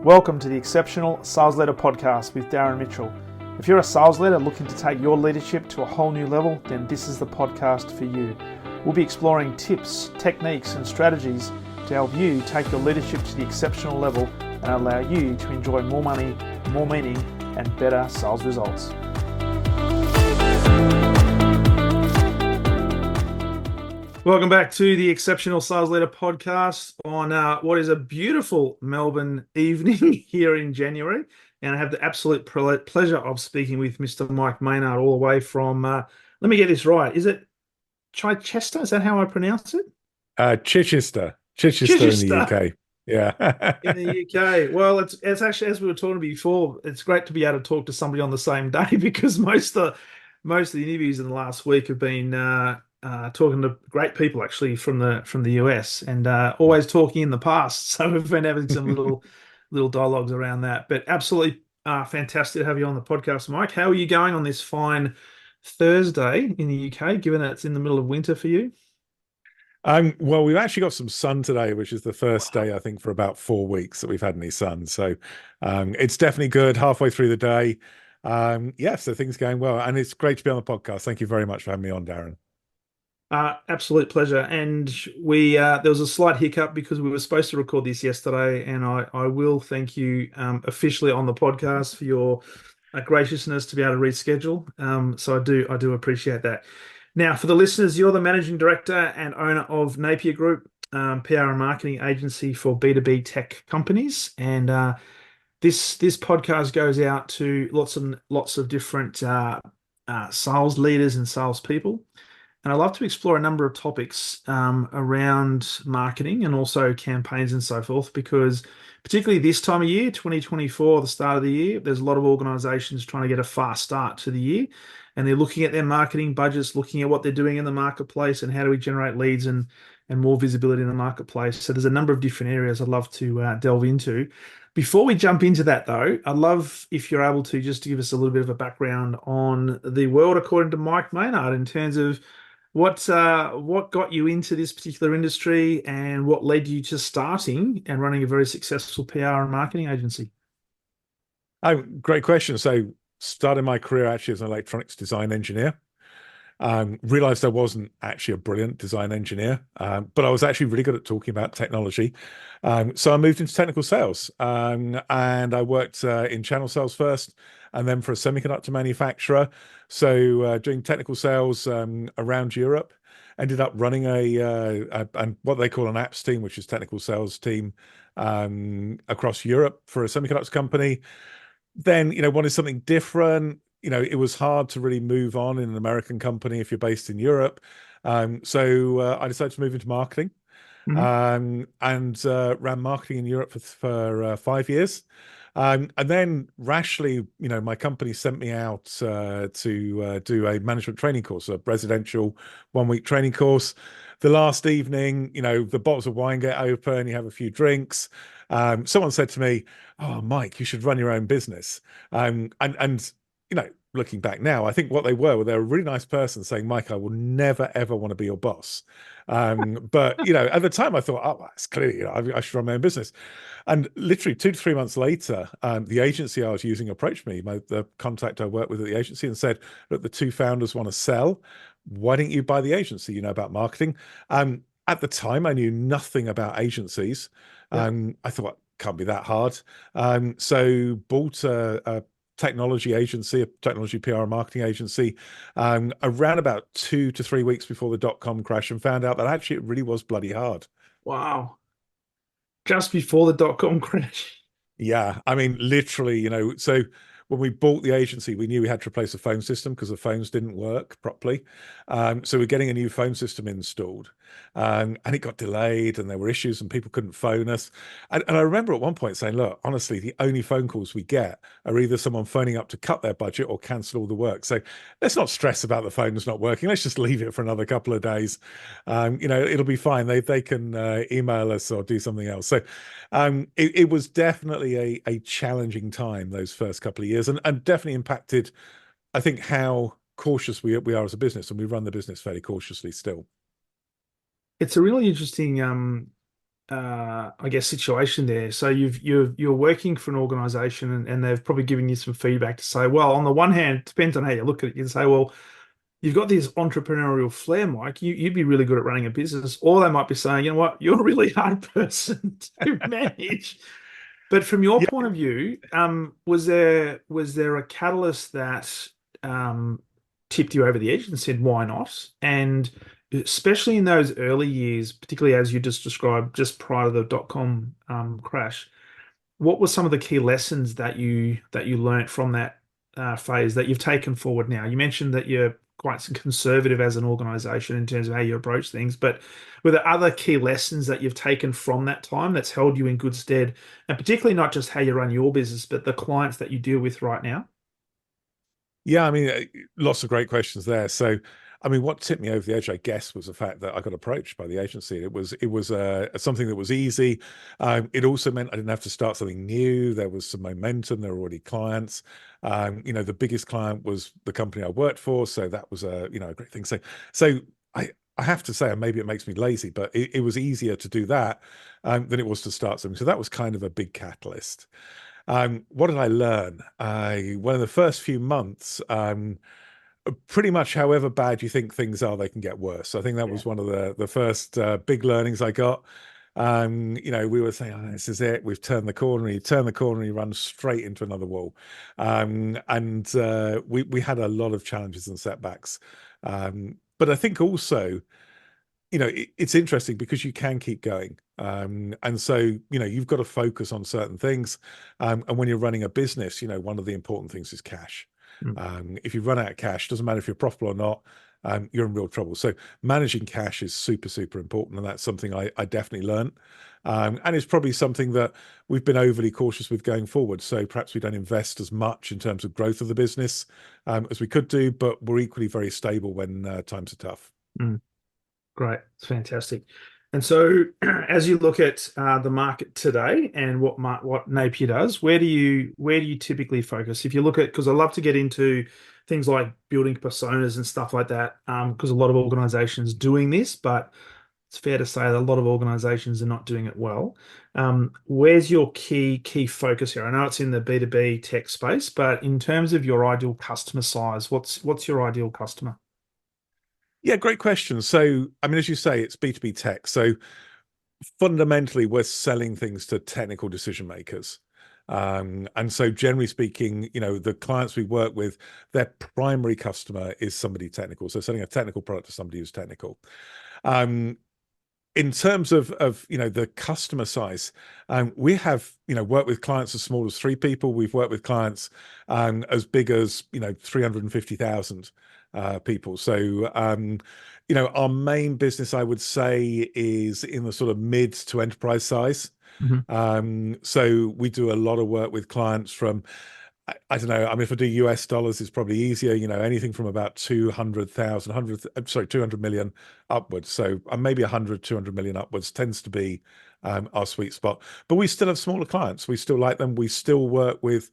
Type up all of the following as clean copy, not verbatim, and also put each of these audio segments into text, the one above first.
Welcome to the Exceptional Sales Leader Podcast with Darren Mitchell. If you're a sales leader looking to take your leadership to a whole new level, then this is the podcast for you. We'll be exploring tips, techniques, and strategies to help you take your leadership to the exceptional level and allow you to enjoy more money, more meaning, and better sales results. Welcome back to the Exceptional Sales Leader Podcast on what is a beautiful Melbourne evening here in January. And I have the absolute pleasure of speaking with Mr. Mike Maynard all the way from, let me get this right, is it Chichester? Is that how I pronounce it? Chichester in the UK. Yeah. In the UK. Well, it's actually, as we were talking before, it's great to be able to talk to somebody on the same day because most of the interviews in the last week have been talking to great people actually from the US and always talking in the past. So we've been having some little dialogues around that. But absolutely fantastic to have you on the podcast, Mike. How are you going on this fine Thursday in the UK, given that it's in the middle of winter for you? Well, we've actually got some sun today, which is the first day, I think, for about 4 weeks that we've had any sun. So it's definitely good halfway through the day. So things are going well. And it's great to be on the podcast. Thank you very much for having me on, Darren. Absolute pleasure. And we there was a slight hiccup because we were supposed to record this yesterday, and I will thank you officially on the podcast for your graciousness to be able to reschedule. So I do appreciate that. Now, for the listeners, you're the managing director and owner of Napier Group, PR and marketing agency for B2B tech companies, and this podcast goes out to lots of different sales leaders and salespeople. And I'd love to explore a number of topics around marketing and also campaigns and so forth, because particularly this time of year, 2024, the start of the year, there's a lot of organizations trying to get a fast start to the year. And they're looking at their marketing budgets, looking at what they're doing in the marketplace and how do we generate leads and more visibility in the marketplace. So there's a number of different areas I'd love to delve into. Before we jump into that, though, I'd love if you're able to just give us a little bit of a background on the world according to Mike Maynard in terms of what got you into this particular industry and what led you to starting and running a very successful PR and marketing agency? Oh, great question. So started my career actually as an electronics design engineer. Realized I wasn't actually a brilliant design engineer, but I was actually really good at talking about technology. So I moved into technical sales, and I worked in channel sales first, and then for a semiconductor manufacturer. So doing technical sales around Europe, ended up running and what they call an apps team, which is technical sales team across Europe for a semiconductor company. Then, wanted something different. It was hard to really move on in an American company if you're based in Europe. So I decided to move into marketing. And ran marketing in Europe for 5 years. And then rashly, my company sent me out to do a management training course, a residential 1-week training course. The last evening, the bottles of wine get open, you have a few drinks. Someone said to me, "Oh, Mike, you should run your own business." And looking back now, I think what they were a really nice person saying, "Mike, I will never, ever want to be your boss." But, at the time I thought, oh, that's clearly, I should run my own business. And literally 2 to 3 months later, the agency I was using approached me, the contact I worked with at the agency, and said, "Look, the 2 founders want to sell. Why don't you buy the agency? You know about marketing." At the time, I knew nothing about agencies. I thought, can't be that hard. So bought a technology agency, a technology PR and marketing agency, around about 2 to 3 weeks before the dot-com crash, and found out that actually it really was bloody hard. Wow. Just before the dot-com crash. Yeah, I mean, literally, so when we bought the agency, we knew we had to replace the phone system because the phones didn't work properly. So we're getting a new phone system installed, and it got delayed, and there were issues, and people couldn't phone us. And I remember at one point saying, "Look, honestly, the only phone calls we get are either someone phoning up to cut their budget or cancel all the work. So let's not stress about the phones not working. Let's just leave it for another couple of days. It'll be fine. They can email us or do something else." So it was definitely a challenging time those first couple of years, and definitely impacted, I think, how cautious we are as a business, and we run the business fairly cautiously still. It's a really interesting I guess, situation there. So you're working for an organization, and they've probably given you some feedback to say, well, on the one hand, it depends on how you look at it. You can say, well, you've got this entrepreneurial flair, Mike. You'd be really good at running a business. Or they might be saying, you know what, you're a really hard person to manage. But from your Yeah, point of view, was there a catalyst that tipped you over the edge and said, why not? And especially in those early years, particularly as you just described, just prior to the dot-com crash, what were some of the key lessons that you learnt from that phase that you've taken forward now? You mentioned that you're quite conservative as an organization in terms of how you approach things, but were there other key lessons that you've taken from that time that's held you in good stead, and particularly not just how you run your business, but the clients that you deal with right now? yeah. I mean, lots of great questions there. So, I mean, what tipped me over the edge, I guess, was the fact that I got approached by the agency. It was something that was easy. It also meant I didn't have to start something new. There was some momentum. There were already clients. The biggest client was the company I worked for, so that was a great thing. So I have to say, and maybe it makes me lazy, but it was easier to do that than it was to start something. So that was kind of a big catalyst. What did I learn? Well, in the first few months, pretty much however bad you think things are, they can get worse. I think that Yeah. was one of the first big learnings I got. We were saying, oh, this is it. We've turned the corner. You turn the corner, you run straight into another wall. And we had a lot of challenges and setbacks. But I think also, it's interesting because you can keep going. And so, you've got to focus on certain things. And when you're running a business, one of the important things is cash. Mm. If you run out of cash, doesn't matter if you're profitable or not, you're in real trouble. So managing cash is super, super important. And that's something I definitely learned. And it's probably something that we've been overly cautious with going forward. So perhaps we don't invest as much in terms of growth of the business as we could do, but we're equally very stable when times are tough. Mm. Great. It's fantastic. And so, as you look at the market today and what Napier does, where do you typically focus? If you look at, because I love to get into things like building personas and stuff like that, because a lot of organizations doing this, but it's fair to say that a lot of organizations are not doing it well. Where's your key focus here? I know it's in the B2B tech space, but in terms of your ideal customer size, what's your ideal customer? Yeah, great question. So, I mean, as you say, it's B2B tech. So fundamentally, we're selling things to technical decision makers. And so generally speaking, the clients we work with, their primary customer is somebody technical. So selling a technical product to somebody who's technical. Um, in terms of the customer size, we have worked with clients as small as 3 people. We've worked with clients as big as 350,000 people. So our main business, I would say, is in the sort of mid to enterprise size. Mhm. So we do a lot of work with clients from, I don't know. I mean, if I do US dollars, it's probably easier. Anything from about 200,000, 200 million upwards. So maybe 100, 200 million upwards tends to be our sweet spot. But we still have smaller clients. We still like them. We still work with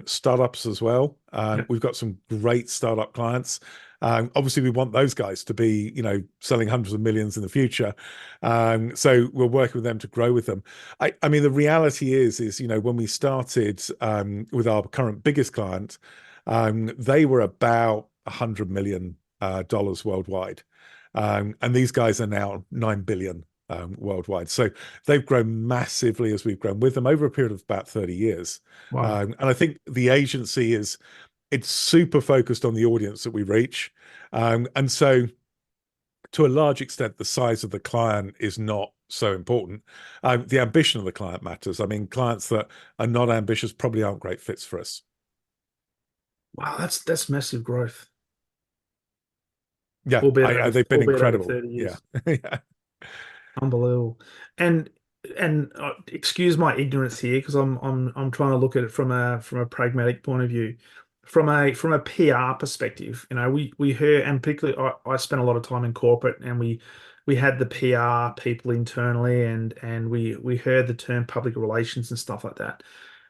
startups as well. Yeah. We've got some great startup clients. Obviously, we want those guys to be, selling hundreds of millions in the future. So we're working with them to grow with them. I mean, the reality is, when we started with our current biggest client, they were about $100 million worldwide. And these guys are now 9 billion worldwide. So they've grown massively as we've grown with them over a period of about 30 years. Wow. And I think the agency it's super focused on the audience that we reach. And so to a large extent, the size of the client is not so important. The ambition of the client matters. I mean, clients that are not ambitious probably aren't great fits for us. Wow, that's massive growth, Yeah, albeit over they've been albeit over incredible. 30 Yeah, years. yeah, Unbelievable. And excuse my ignorance here, because I'm trying to look at it from a pragmatic point of view. From a PR perspective, we heard, and particularly I spent a lot of time in corporate, and we had the PR people internally, and we heard the term public relations and stuff like that.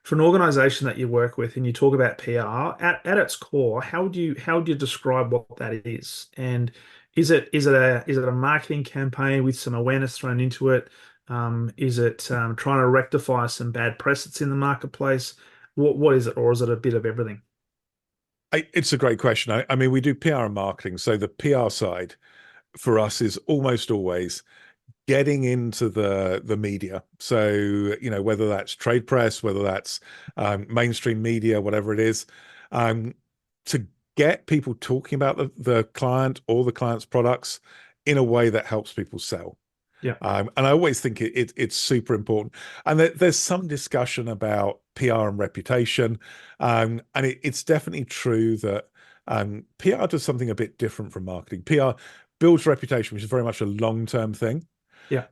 For an organization that you work with and you talk about PR, at its core, how would you describe what that is? And is it a marketing campaign with some awareness thrown into it? Is it trying to rectify some bad press that's in the marketplace? What is it, or is it a bit of everything? It's a great question. I mean, we do PR and marketing. So the PR side for us is almost always getting into the media. So, whether that's trade press, whether that's mainstream media, whatever it is, to get people talking about the client or the client's products in a way that helps people sell. Yeah. And I always think it's super important. And there's some discussion about PR and reputation. And it's definitely true that PR does something a bit different from marketing. PR builds reputation, which is very much a long-term thing. Yeah.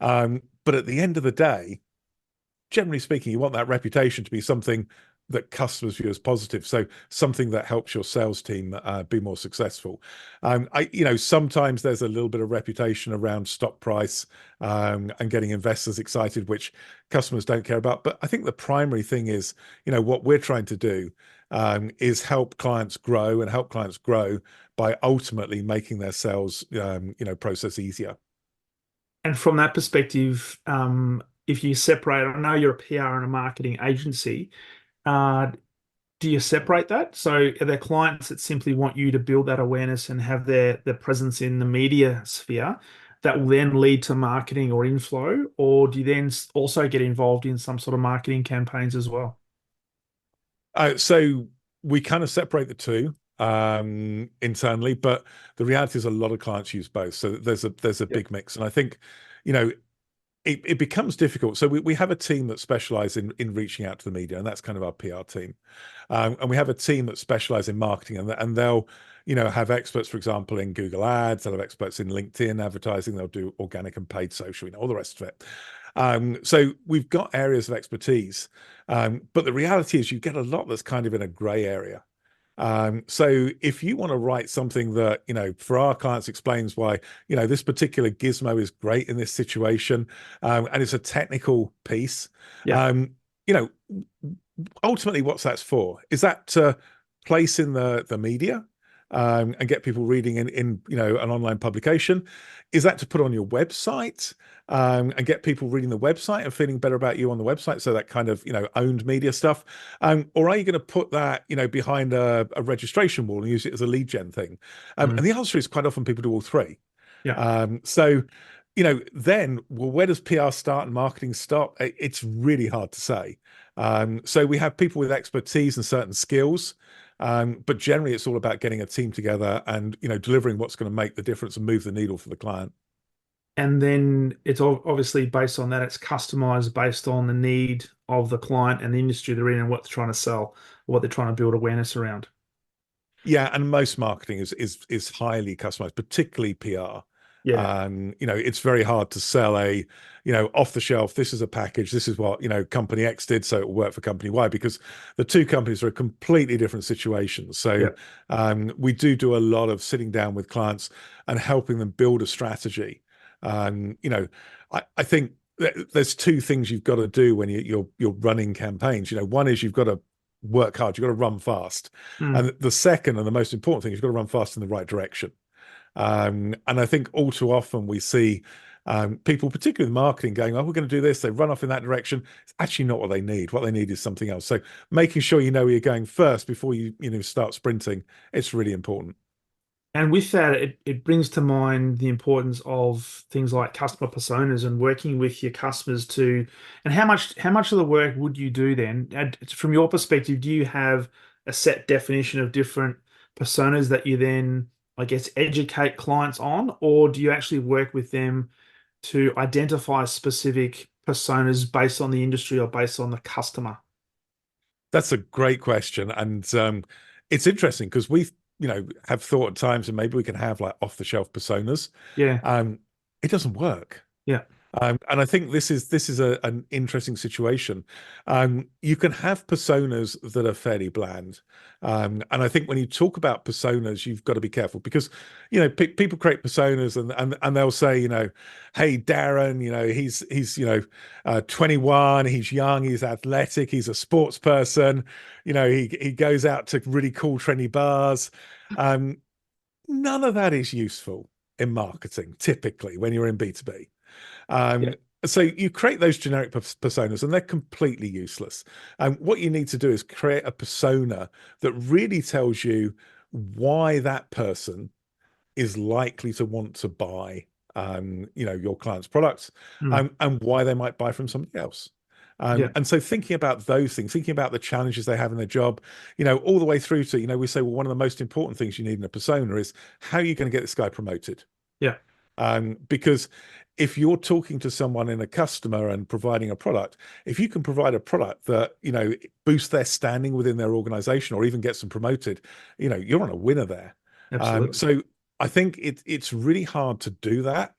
But at the end of the day, generally speaking, you want that reputation to be something that customers view as positive. So something that helps your sales team be more successful. Sometimes there's a little bit of reputation around stock price and getting investors excited, which customers don't care about. But I think the primary thing is, what we're trying to do is help clients grow and help clients grow by ultimately making their sales, process easier. And from that perspective, if you separate, I know you're a PR and a marketing agency. Uh, do you separate that? So are there clients that simply want you to build that awareness and have their presence in the media sphere that will then lead to marketing or inflow? Or do you then also get involved in some sort of marketing campaigns as well? So we kind of separate the two internally, but the reality is a lot of clients use both. So there's a Yeah. big mix. And I think, you know, it becomes difficult. So we have a team that specialize in reaching out to the media, and that's kind of our PR team. And we have a team that specialize in marketing, and they'll, have experts, for example, in Google Ads, they'll have experts in LinkedIn advertising, they'll do organic and paid social, all the rest of it. So we've got areas of expertise, but the reality is you get a lot that's kind of in a gray area. So if you want to write something that, for our clients explains why, this particular gizmo is great in this situation, and it's a technical piece, Yeah. you know, ultimately what's that's for? Is that to place in the media, and get people reading in an online publication? Is that to put on your website, and get people reading the website and feeling better about you on the website? So that kind of owned media stuff, or are you going to put that behind a registration wall and use it as a lead gen thing? Mm. And the answer is quite often people do all three. Yeah. So then, well, where does PR start and marketing stop? It's really hard to say. So we have people with expertise and certain skills, but generally it's all about getting a team together and delivering what's going to make the difference and move the needle for the client. And then it's obviously based on that, it's customized based on the need of the client and the industry they're in and what they're trying to sell, what they're trying to build awareness around. Yeah, and most marketing is highly customized, particularly PR. Yeah. It's very hard to sell a, off the shelf, this is a package, this is what, company X did, so it will work for company Y, because the two companies are completely different situations. So Yeah. we do a lot of sitting down with clients and helping them build a strategy. I think there's two things you've got to do when you're running campaigns. One is you've got to work hard, you've got to run fast. Mm. And the second and the most important thing is you've got to run fast in the right direction. And I think all too often we see people, particularly in marketing, going, "Oh, we're going to do this." They run off in that direction. It's actually not what they need. What they need is something else. So making sure you know where you're going first before you start sprinting, it's really important. And with that, it brings to mind the importance of things like customer personas and working with your customers to, and how much of the work would you do then? And from your perspective, do you have a set definition of different personas that you then, I guess, educate clients on, or do you actually work with them to identify specific personas based on the industry or based on the customer? That's a great question, and it's interesting because we've have thought at times, and maybe we can have like off the shelf personas. Yeah. Um, it doesn't work. Yeah. And I think this is an interesting situation. You can have personas that are fairly bland, and I think when you talk about personas, you've got to be careful because people create personas and they'll say hey Darren, he's 21, he's young, he's athletic, he's a sports person, he goes out to really cool trendy bars. None of that is useful in marketing typically when you're in B2B. Yeah. So you create those generic personas and they're completely useless. And what you need to do is create a persona that really tells you why that person is likely to want to buy, your client's products, Mm. and why they might buy from somebody else. Yeah, And so thinking about those things, thinking about the challenges they have in their job, all the way through to, we say, well, one of the most important things you need in a persona is how are you going to get this guy promoted? yeah, Because if you're talking to someone in a customer and providing a product, if you can provide a product that, boosts their standing within their organization or even gets them promoted, you're on a winner there. absolutely. So I think it's really hard to do that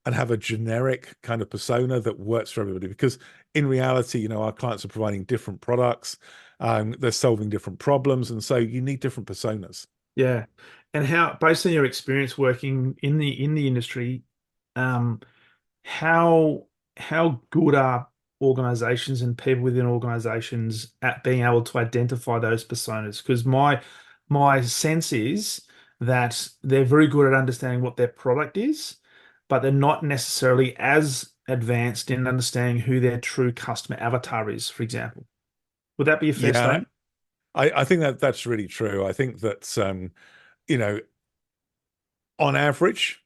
and have a generic kind of persona that works for everybody because in reality, our clients are providing different products, they're solving different problems, and so you need different personas. Yeah. And how, based on your experience working in the industry, um, how how good are organizations and people within organizations at being able to identify those personas? Because my sense is that they're very good at understanding what their product is, but they're not necessarily as advanced in understanding who their true customer avatar is, for example. Would that be a fair Yeah, statement? I think that's really true. I think that you know, on average,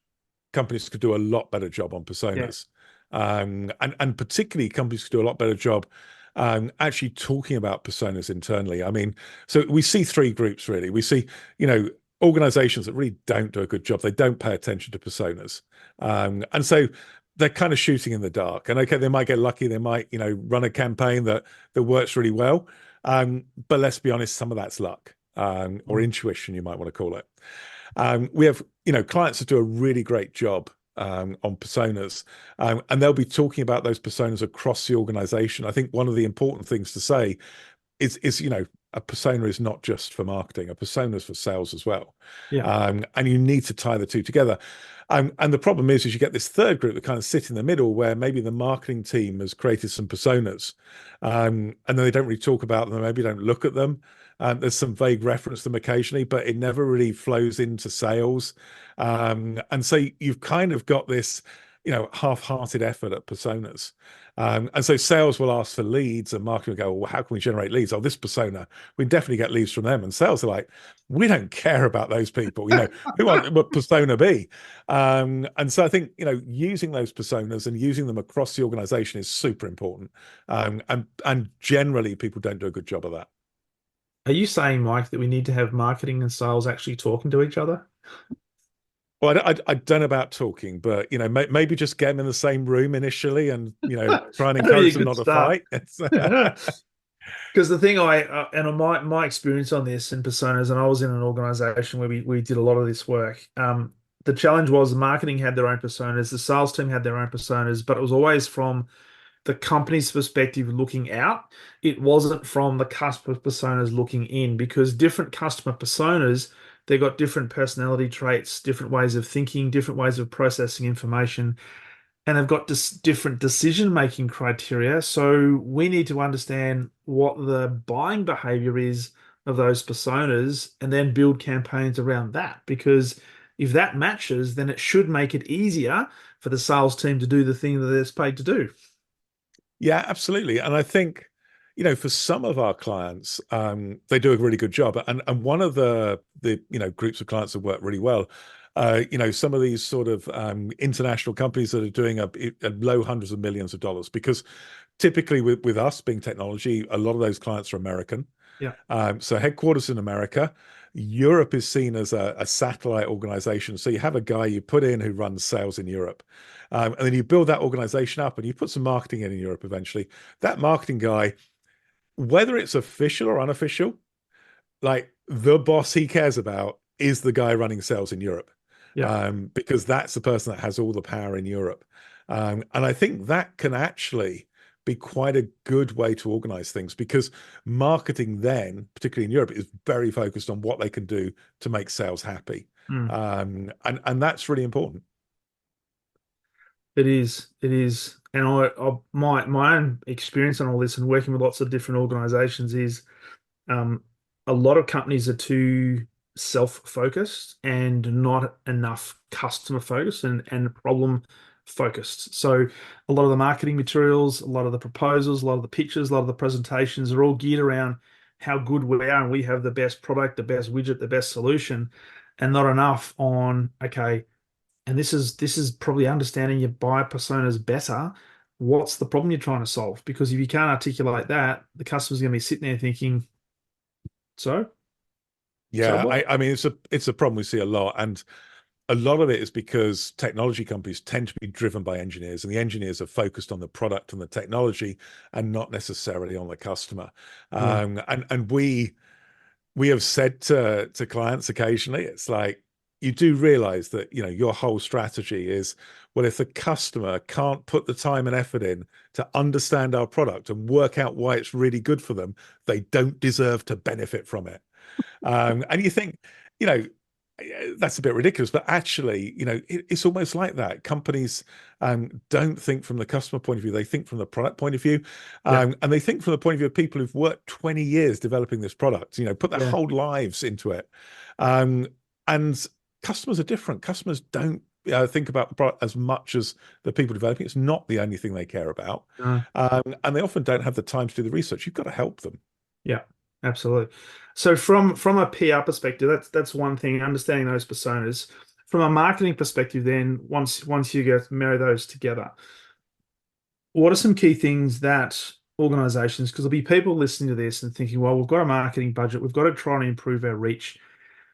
companies could do a lot better job on Yeah. personas. And particularly companies could do a lot better job actually talking about personas internally. I mean, so we see three groups really. We see, organizations that really don't do a good job. They don't pay attention to personas. And so they're kind of shooting in the dark. And okay, they might get lucky. They might, run a campaign that works really well. But let's be honest, some of that's luck, or Mm. intuition, you might want to call it. We have, clients that do a really great job on personas, and they'll be talking about those personas across the organization. I think one of the important things to say is a persona is not just for marketing, a persona is for sales as well. Yeah. And you need to tie the two together. And the problem is you get this third group that kind of sit in the middle where maybe the marketing team has created some personas, and then they don't really talk about them, maybe don't look at them. There's some vague reference to them occasionally, but it never really flows into sales. And so you've kind of got this, half-hearted effort at personas. And so sales will ask for leads and marketing will go, well, how can we generate leads? Oh, this persona, we definitely get leads from them. And sales are like, we don't care about those people. We want what persona B. And so I think, using those personas and using them across the organization is super important. And generally people don't do a good job of that. Are you saying, Mike, that we need to have marketing and sales actually talking to each other? Well, I don't know about talking, but maybe just get them in the same room initially, and try and That'd be a encourage them good not to start. fight. It's, Because the thing and my experience on this in personas, and I was in an organization where we did a lot of this work. The challenge was marketing had their own personas, the sales team had their own personas, but it was always from the company's perspective looking out. It wasn't from the customer personas looking in because different customer personas, they got different personality traits, different ways of thinking, different ways of processing information, and they've got different decision-making criteria. So we need to understand what the buying behavior is of those personas and then build campaigns around that. Because if that matches, then it should make it easier for the sales team to do the thing that they're paid to do. yeah, absolutely. And I think, for some of our clients, they do a really good job. And one of the groups of clients that work really well, some of these sort of international companies that are doing a low hundreds of millions of dollars, because typically with us being technology, a lot of those clients are American. Yeah. So headquarters in America. Europe is seen as a satellite organization. So you have a guy you put in who runs sales in Europe. And then you build that organization up and you put some marketing in Europe eventually. That marketing guy, whether it's official or unofficial, like the boss he cares about is the guy running sales in Europe, Yeah. because that's the person that has all the power in Europe. And I think that can actually be quite a good way to organize things because marketing then, particularly in Europe, is very focused on what they can do to make sales happy. Mm. And that's really important. It is. It is. And my own experience on all this and working with lots of different organizations is um, a lot of companies are too self-focused and not enough customer focused. And the problem focused. So a lot of the marketing materials, a lot of the proposals, a lot of the pictures, a lot of the presentations are all geared around how good we are and we have the best product, the best widget, the best solution, and not enough on, okay, and this is probably understanding your buyer personas better. What's the problem you're trying to solve? Because if you can't articulate that, the customer's going to be sitting there thinking, so, so Yeah, what? I mean it's a problem we see a lot, and a lot of it is because technology companies tend to be driven by engineers, and the engineers are focused on the product and the technology, and not necessarily on the customer. Yeah, And we have said to clients occasionally, it's like, you do realize that, you know, your whole strategy is, well, if the customer can't put the time and effort in to understand our product and work out why it's really good for them, they don't deserve to benefit from it. And you think, you know, that's a bit ridiculous, but actually, you know, it's almost like that. Companies don't think from the customer point of view; they think from the product point of view, yeah, and they think from the point of view of people who've worked 20 years developing this product. You know, put their yeah, whole lives into it. Um, and customers are different. Customers don't think about the product as much as the people developing. It's not the only thing they care about, no, and they often don't have the time to do the research. You've got to help them. yeah, absolutely. So from a PR perspective, that's one thing, understanding those personas. From a marketing perspective, then once you get marry those together, what are some key things that organizations, because there'll be people listening to this and thinking, well, we've got a marketing budget, we've got to try and improve our reach.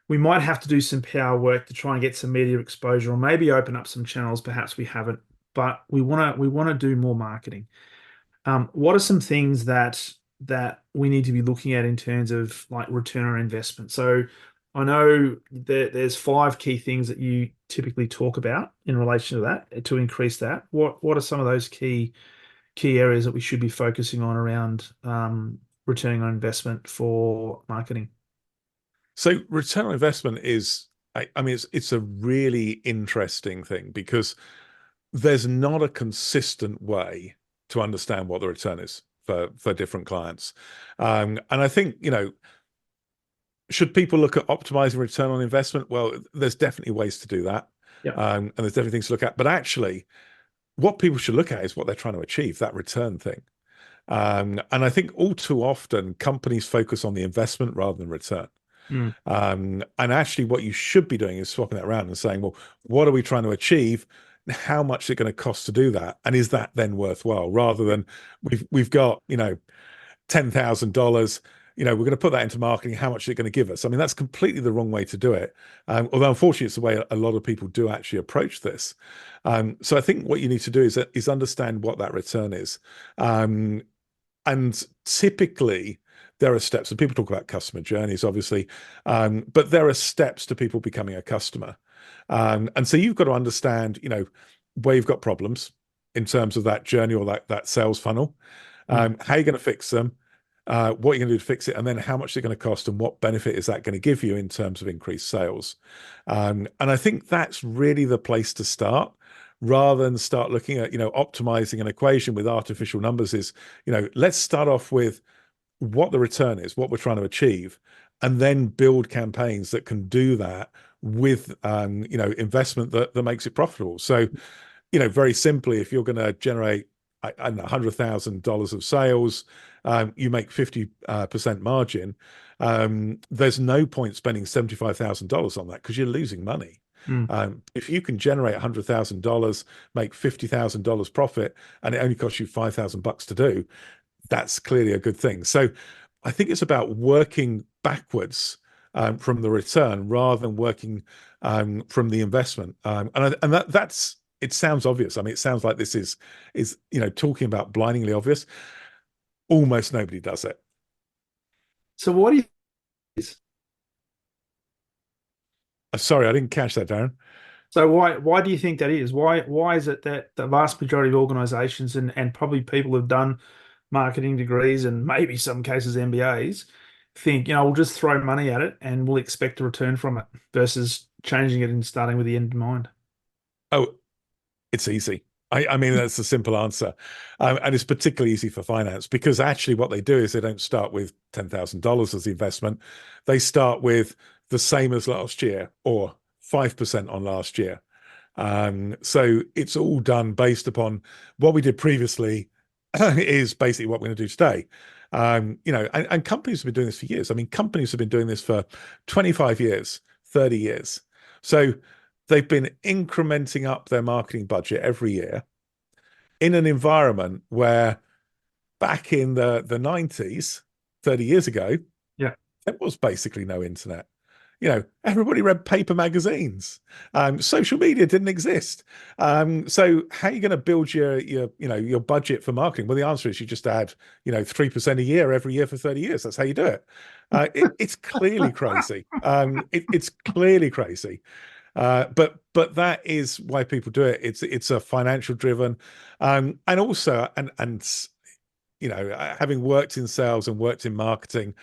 We might have to do some PR work to try and get some media exposure or maybe open up some channels perhaps we haven't, but we want to do more marketing. What are some things that we need to be looking at in terms of like return on investment? So I know that there's five key things that you typically talk about in relation to that to increase that. What are some of those key areas that we should be focusing on around returning on investment for marketing? So return on investment is, I mean, it's a really interesting thing because there's not a consistent way to understand what the return is for different clients. And I think, you know, should people look at optimizing return on investment? Well, there's definitely ways to do that. Yeah. And there's definitely things to look at. But actually, what people should look at is what they're trying to achieve, that return thing. And I think all too often companies focus on the investment rather than return. Mm, And actually, what you should be doing is swapping that around and saying, well, what are we trying to achieve? How much is it going to cost to do that? And is that then worthwhile? Rather than we've got, you know, $10,000, you know, we're going to put that into marketing. How much is it going to give us? I mean, that's completely the wrong way to do it. Although unfortunately, it's the way a lot of people do actually approach this. So I think what you need to do is understand what that return is. And typically, there are steps, and people talk about customer journeys, obviously, but there are steps to people becoming a customer. And so you've got to understand, you know, where you've got problems in terms of that journey or that sales funnel, mm, how you're going to fix them, what you're going to do to fix it, and then how much it's going to cost and what benefit is that going to give you in terms of increased sales. And I think that's really the place to start rather than start looking at, you know, optimizing an equation with artificial numbers is, you know, let's start off with what the return is, what we're trying to achieve, and then build campaigns that can do that with, you know, investment that makes it profitable. So, you know, very simply, if you're going to generate, I don't know, $100,000 of sales, you make 50% margin. There's no point spending $75,000 on that because you're losing money. mm. If you can generate $100,000, make $50,000 profit, and it only costs you $5,000 to do, that's clearly a good thing. So I think it's about working backwards from the return rather than working from the investment. And that's, it sounds obvious. I mean, it sounds like this is you know, talking about blindingly obvious. Almost nobody does it. So what do you Sorry, I didn't catch that, Darren. So why do you think that is? Why is it that the vast majority of organizations and probably people who've done marketing degrees and maybe some cases MBAs think, you know, we'll just throw money at it and we'll expect a return from it versus changing it and starting with the end in mind? Oh, it's easy. I mean, that's the simple answer. And it's particularly easy for finance because actually what they do is they don't start with $10,000 as the investment. They start with the same as last year or 5% on last year. So it's all done based upon what we did previously is basically what we're going to do today. And companies have been doing this for years. I mean, companies have been doing this for 25 years, 30 years. So they've been incrementing up their marketing budget every year in an environment where back in the 90s, 30 years ago, Yeah. there was basically no internet. Everybody read paper magazines. Social media didn't exist. So how are you going to build your budget for marketing? Well, the answer is you just add 3% a year every year for 30 years. That's how you do it. It's clearly crazy. It's clearly crazy. But that is why people do it. It's a financial driven, and also having worked in sales and worked in marketing,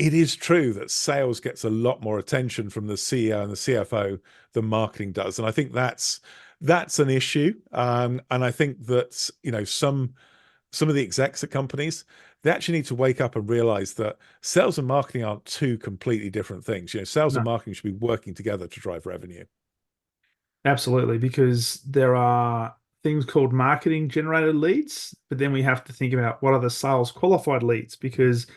it is true that sales gets a lot more attention from the CEO and the CFO than marketing does. And I think that's an issue. And I think that, some of the execs at companies, they actually need to wake up and realize that sales and marketing aren't two completely different things. Sales and No, marketing should be working together to drive revenue. absolutely, because there are things called marketing generated leads, but then we have to think about what are the sales qualified leads, because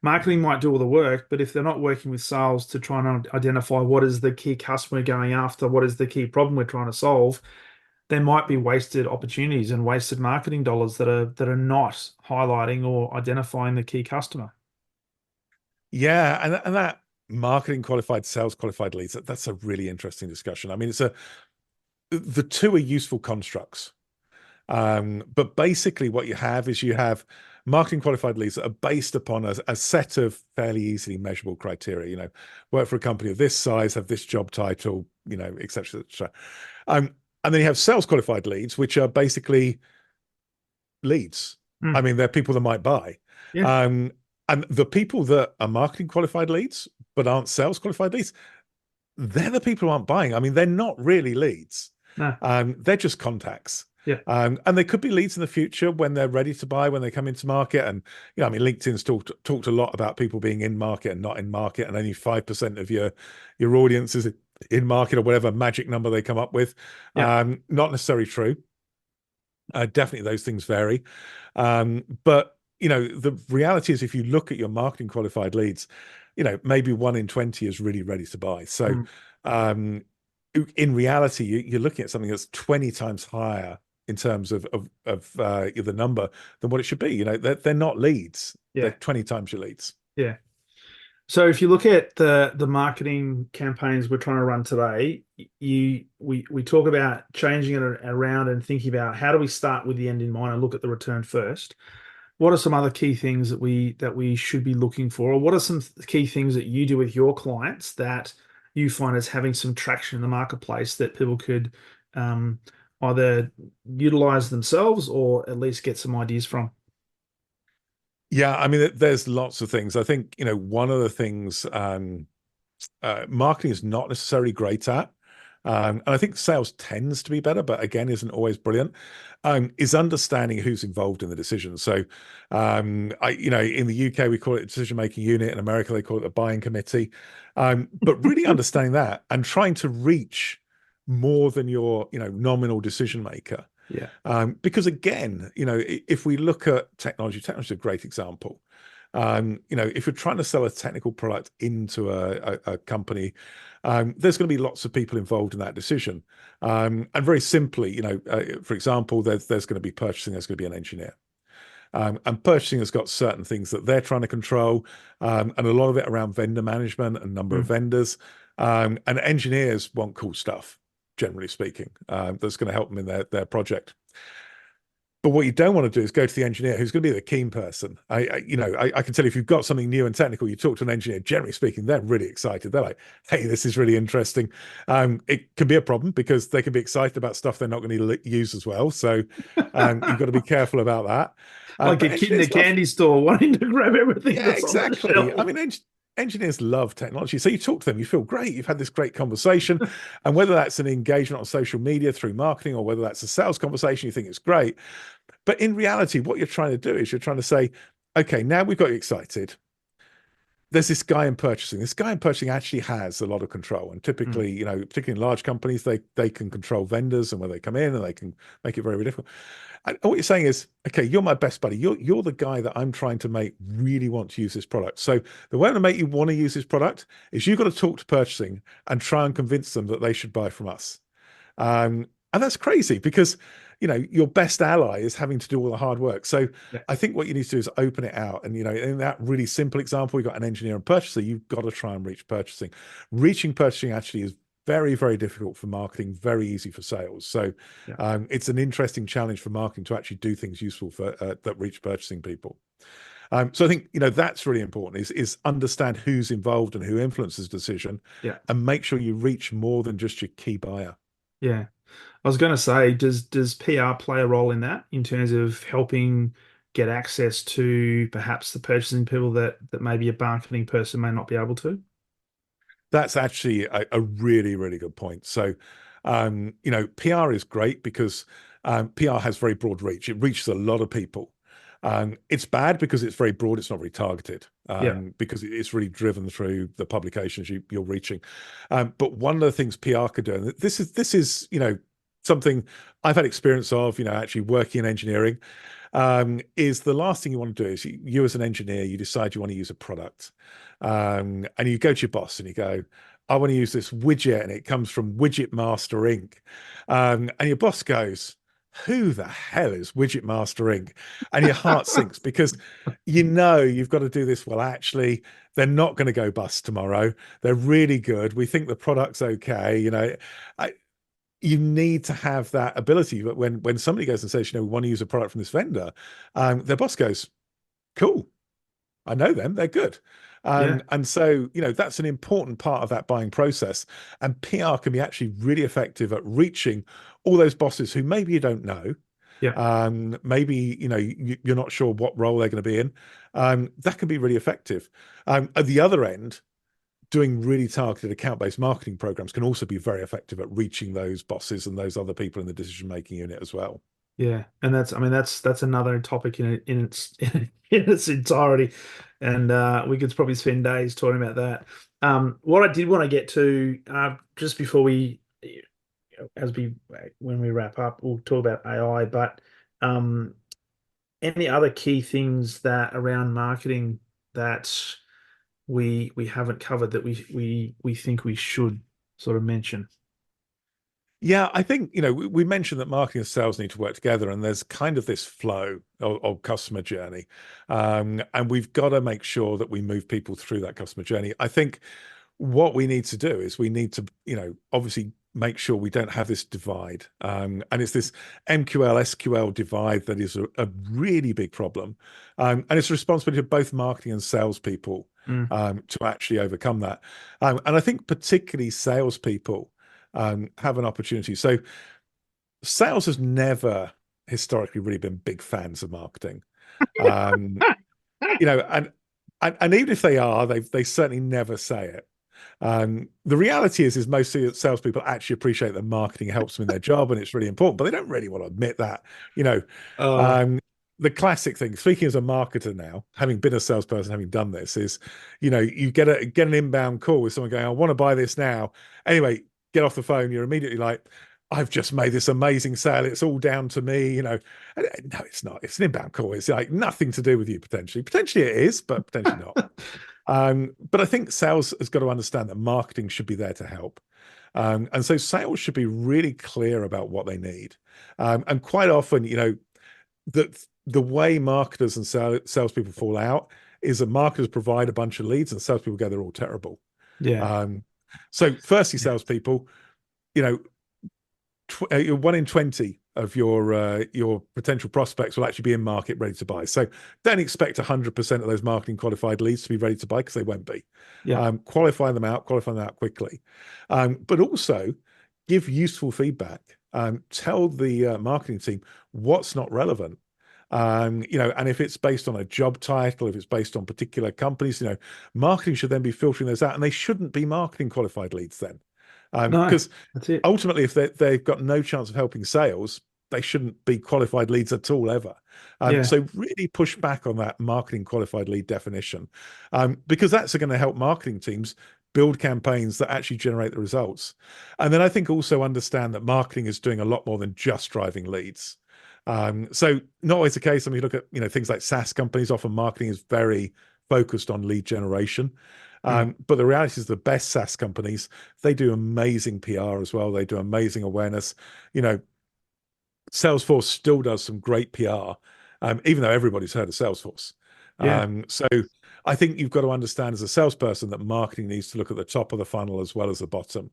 marketing might do all the work, but if they're not working with sales to try and identify what is the key customer going after, what is the key problem we're trying to solve, there might be wasted opportunities and wasted marketing dollars that are not highlighting or identifying the key customer. Yeah, and that marketing qualified, sales qualified leads, that's a really interesting discussion. I mean, the two are useful constructs. But basically what you have is you have marketing qualified leads that are based upon a set of fairly easily measurable criteria. Work for a company of this size, have this job title, et cetera, et cetera. And then you have sales qualified leads, which are basically leads. I mean, they're people that might buy. Yeah. And the people that are marketing qualified leads but aren't sales qualified leads, they're the people who aren't buying. I mean, they're not really leads. No. They're just contacts. Yeah. And they could be leads in the future when they're ready to buy, when they come into market. And I mean, LinkedIn's talked a lot about people being in market and not in market, and only 5% of your audience is in market, or whatever magic number they come up with. Yeah. Not necessarily true. Definitely those things vary. But the reality is, if you look at your marketing qualified leads, maybe 1 in 20 is really ready to buy. So in reality, you're looking at something that's 20 times higher in terms of the number than what it should be. They're not leads. Yeah. They're 20 times your leads. Yeah. So if you look at the marketing campaigns we're trying to run today, we talk about changing it around and thinking about how do we start with the end in mind and look at the return first. What are some other key things that we should be looking for, or what are some key things that you do with your clients that you find as having some traction in the marketplace that people could either utilize themselves or at least get some ideas from? Yeah, I mean, there's lots of things. I think, one of the things marketing is not necessarily great at, and I think sales tends to be better, but again, isn't always brilliant, is understanding who's involved in the decision. So, in the UK, we call it a decision-making unit. In America, they call it a buying committee. But really understanding that and trying to reach more than your, nominal decision maker. Yeah. Because again, if we look at technology is a great example. If you're trying to sell a technical product into a company, there's going to be lots of people involved in that decision. And very simply, for example, there's going to be purchasing, there's going to be an engineer. And purchasing has got certain things that they're trying to control, and a lot of it around vendor management and number of vendors. And engineers want cool stuff, generally speaking, that's going to help them in their project. But what you don't want to do is go to the engineer who's going to be the keen person. I can tell you, if you've got something new and technical, you talk to an engineer, generally speaking, they're really excited. They're like, hey, this is really interesting. It can be a problem because they can be excited about stuff they're not going to use as well. So you've got to be careful about that. Like a kid in a candy store wanting to grab everything. Yeah, exactly. I mean, engineers love technology. So you talk to them, you feel great. You've had this great conversation. And whether that's an engagement on social media through marketing or whether that's a sales conversation, you think it's great. But in reality, what you're trying to do is you're trying to say, okay, now we've got you excited. there's this guy in purchasing. This guy in purchasing actually has a lot of control, and Mm. typically, particularly in large companies, they can control vendors and where they come in, and they can make it very, very difficult. And what you're saying is, okay, you're my best buddy. You're the guy that I'm trying to make really want to use this product. So the way to make you want to use this product is you've got to talk to purchasing and try and convince them that they should buy from us. And that's crazy because, your best ally is having to do all the hard work. So Yeah. I think what you need to do is open it out. And, in that really simple example, we've got an engineer and purchaser. You've got to try and reach purchasing. Reaching purchasing actually is very, very difficult for marketing, very easy for sales. So Yeah. it's an interesting challenge for marketing to actually do things useful for that reach purchasing people. So I think, that's really important is understand who's involved and who influences the decision, Yeah. and make sure you reach more than just your key buyer. Yeah. I was going to say, does PR play a role in that in terms of helping get access to perhaps the purchasing people that maybe a marketing person may not be able to? That's actually a really, really good point. So, PR is great because PR has very broad reach. It reaches a lot of people. It's bad because it's very broad. It's not very targeted, Yeah. because it's really driven through the publications you're reaching. But one of the things PR could do, and this is something I've had experience of, actually working in engineering, is the last thing you want to do is you as an engineer, you decide you want to use a product, and you go to your boss and you go, I want to use this widget, and it comes from Widget Master Inc. And your boss goes, who the hell is Widget Master Inc? And your heart sinks because you've got to do this. Well, actually, they're not going to go bust tomorrow. They're really good. We think the product's okay. You need to have that ability. But when somebody goes and says, we want to use a product from this vendor, their boss goes, cool, I know them, they're good. Yeah. And so, that's an important part of that buying process. And PR can be actually really effective at reaching all those bosses who maybe you don't know. Yeah. Maybe, you're not sure what role they're going to be in. That can be really effective. At the other end, doing really targeted account-based marketing programs can also be very effective at reaching those bosses and those other people in the decision-making unit as well. Yeah, and that's another topic in its in its entirety, and we could probably spend days talking about that. What I did want to get to just before as we when we wrap up, we'll talk about AI. But um, any other key things that around marketing that we haven't covered that we think we should sort of mention? Yeah, I think, we mentioned that marketing and sales need to work together, and there's kind of this flow of customer journey. And we've got to make sure that we move people through that customer journey. I think what we need to do is we need to, obviously make sure we don't have this divide. And it's this MQL, SQL divide that is a really big problem. And it's a responsibility of both marketing and salespeople Mm. to actually overcome that. And I think particularly salespeople have an opportunity. So sales has never historically really been big fans of marketing. Um, and even if they are, they certainly never say it. The reality is most salespeople actually appreciate that marketing helps them in their job and it's really important, but they don't really want to admit that. Oh, Um, the classic thing, speaking as a marketer now, having been a salesperson, having done this, is you get an inbound call with someone going, I want to buy this now. Anyway, get off the phone. You're immediately like, I've just made this amazing sale. It's all down to me. No, it's not. It's an inbound call. It's like nothing to do with you potentially. Potentially it is, but potentially not. But I think sales has got to understand that marketing should be there to help. And so sales should be really clear about what they need. And quite often, that the way marketers and salespeople fall out is that marketers provide a bunch of leads and salespeople go, they're all terrible. yeah. So firstly, Yeah. salespeople, 1 in 20 of your potential prospects will actually be in market ready to buy. So don't expect 100% of those marketing qualified leads to be ready to buy, because they won't be. Yeah. Qualify them out quickly. But also give useful feedback. Tell the marketing team what's not relevant. And if it's based on a job title, if it's based on particular companies, marketing should then be filtering those out, and they shouldn't be marketing qualified leads then. No, Because that's it. ultimately, if they've got no chance of helping sales, they shouldn't be qualified leads at all ever. Yeah. So really push back on that marketing qualified lead definition, because that's going to help marketing teams build campaigns that actually generate the results. And then I think also understand that marketing is doing a lot more than just driving leads. So not always the case. I mean, you look at, things like SaaS companies, often marketing is very focused on lead generation. Mm. But the reality is the best SaaS companies, they do amazing PR as well. They do amazing awareness. You know, Salesforce still does some great PR, even though everybody's heard of Salesforce. Yeah. So I think you've got to understand as a salesperson that marketing needs to look at the top of the funnel as well as the bottom.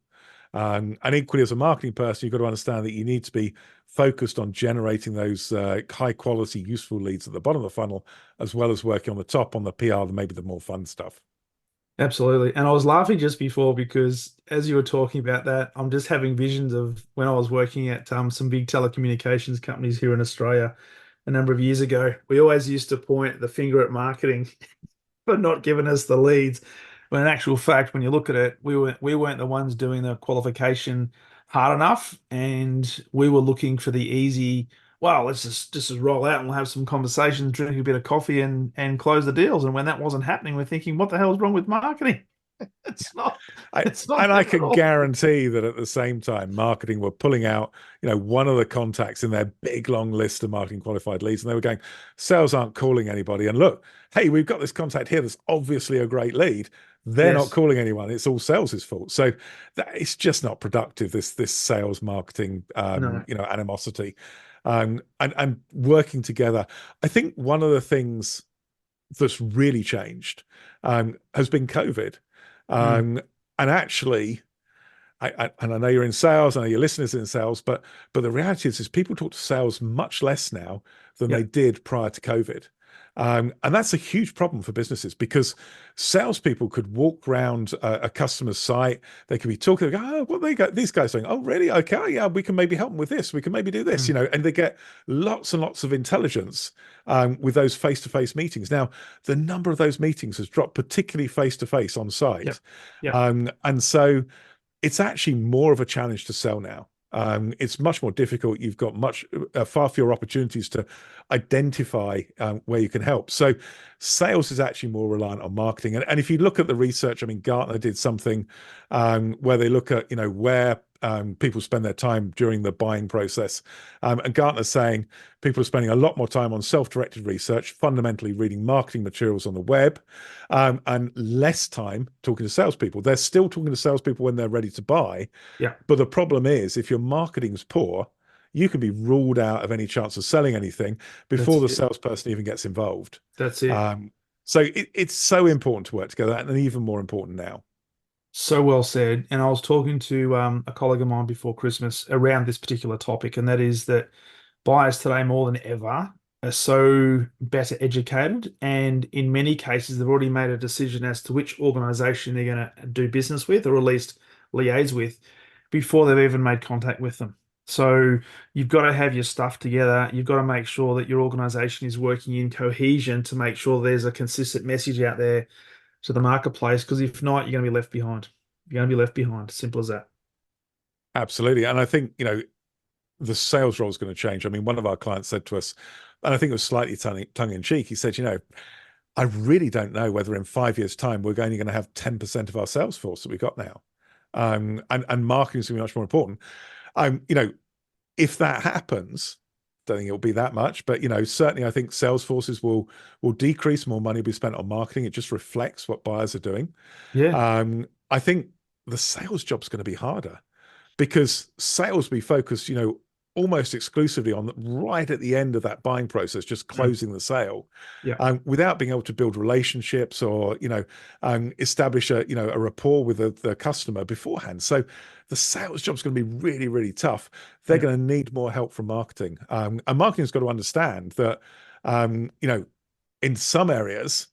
And equally as a marketing person, you've got to understand that you need to be focused on generating those high quality, useful leads at the bottom of the funnel, as well as working on the top on the PR, maybe the more fun stuff. Absolutely. And I was laughing just before because as you were talking about that, I'm just having visions of when I was working at some big telecommunications companies here in Australia a number of years ago. We always used to point the finger at marketing for not giving us the leads. When in actual fact, when you look at it, we weren't the ones doing the qualification hard enough, and we were looking for the easy. Well, let's just roll out and we'll have some conversations, drink a bit of coffee, and close the deals. And when that wasn't happening, we're thinking, what the hell is wrong with marketing? It's not. It's not And I them at can all. guarantee that at the same time, marketing were pulling out, one of the contacts in their big long list of marketing qualified leads, and they were going, "Sales aren't calling anybody." And look, hey, we've got this contact here that's obviously a great lead. They're not Yes. calling anyone. It's all sales' fault. So it's just not productive. This sales marketing, No. animosity, and working together. I think one of the things that's really changed has been COVID. Mm. Um, and actually, and I know you're in sales, I know your listeners are in sales, but the reality is people talk to sales much less now than Yeah. they did prior to COVID. And that's a huge problem for businesses because salespeople could walk around a customer's site. They could be talking, they go, "Oh, what they got? These guys saying, oh, really? Okay, yeah, we can maybe help them with this. We can maybe do this, Mm. and they get lots and lots of intelligence with those face-to-face meetings. Now, the number of those meetings has dropped, particularly face-to-face on Yeah. site. Yeah. And so it's actually more of a challenge to sell now. It's much more difficult. You've got far fewer opportunities to identify where you can help. So sales is actually more reliant on marketing. And if you look at the research, I mean, Gartner did something where they look at, where people spend their time during the buying process. And Gartner's saying people are spending a lot more time on self-directed research, fundamentally reading marketing materials on the web, and less time talking to salespeople. They're still talking to salespeople when they're ready to buy. Yeah. But the problem is, if your marketing's poor, you can be ruled out of any chance of selling anything before That's the it. salesperson even gets involved. That's it. So it's so important to work together, and even more important now. So well said. And I was talking to a colleague of mine before Christmas around this particular topic, and that is that buyers today more than ever are so better educated, and in many cases they've already made a decision as to which organization they're going to do business with, or at least liaise with, before they've even made contact with them. So you've got to have your stuff together. You've got to make sure that your organization is working in cohesion to make sure there's a consistent message out there to the marketplace, because if not, you're going to be left behind. You're going to be left behind. Simple as that. Absolutely. And I think, the sales role is going to change. I mean, one of our clients said to us, and I think it was slightly tongue in cheek, he said, I really don't know whether in 5 years' time we're only going to have 10% of our sales force that we've got now. And marketing is going to be much more important. If that happens, don't think it'll be that much, but certainly I think sales forces will decrease, more money will be spent on marketing. It just reflects what buyers are doing. Yeah. I think the sales job's going to be harder because sales will be focused, almost exclusively on right at the end of that buying process, just Mm. closing the sale, Yeah. without being able to build relationships or establish a rapport with the customer beforehand. So the sales job's going to be really, really tough. They're Yeah. going to need more help from marketing, and marketing's got to understand that in some areas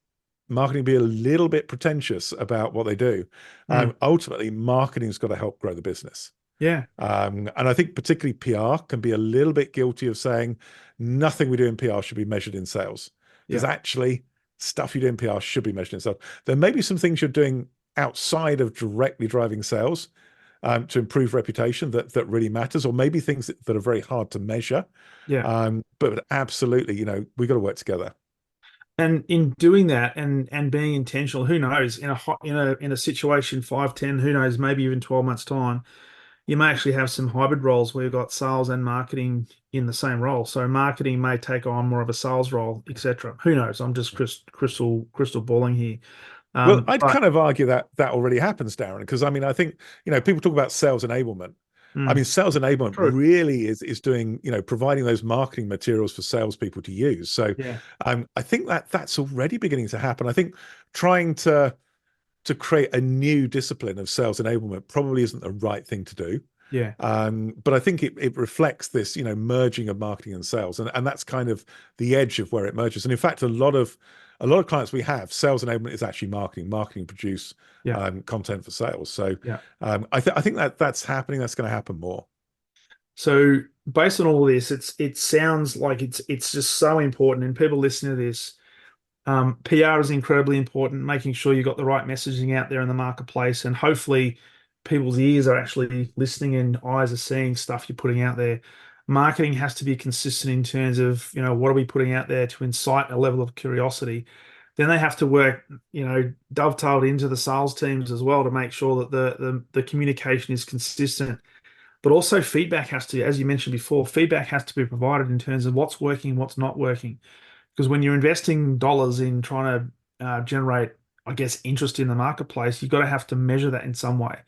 marketing be a little bit pretentious about what they do. Mm. Ultimately, marketing's got to help grow the business. Yeah. And I think particularly PR can be a little bit guilty of saying nothing we do in PR should be measured in sales, because Yeah. actually stuff you do in PR should be measured in sales. There may be some things you're doing outside of directly driving sales to improve reputation that really matters, or maybe things that are very hard to measure. Yeah. But absolutely, we got to work together. And in doing that and being intentional, who knows, in a situation 5, 10, who knows, maybe even 12 months time, you may actually have some hybrid roles where you've got sales and marketing in the same role. So marketing may take on more of a sales role, etc. Who knows? I'm just crystal balling here. Well, I'd But kind of argue that that already happens, Darren, because I mean, I think, people talk about sales enablement. I mean, sales enablement true. really is doing, providing those marketing materials for salespeople to use. So Yeah. I think that's already beginning to happen. I think trying to create a new discipline of sales enablement probably isn't the right thing to do. Yeah. But I think it reflects this, merging of marketing and sales, and that's kind of the edge of where it merges. And in fact, a lot of clients we have, sales enablement is actually marketing. Marketing produce Yeah. content for sales. So Yeah. I think that's happening. That's going to happen more. So based on all of this, it sounds like it's just so important, and people listening to this, PR is incredibly important, making sure you've got the right messaging out there in the marketplace, and hopefully people's ears are actually listening and eyes are seeing stuff you're putting out there. Marketing has to be consistent in terms of, what are we putting out there to incite a level of curiosity. Then they have to work, dovetailed into the sales teams as well to make sure that the communication is consistent. But also feedback has to, as you mentioned before, feedback has to be provided in terms of what's working, what's not working. Because when you're investing dollars in trying to generate, I guess, interest in the marketplace, you've got to have to measure that in some way.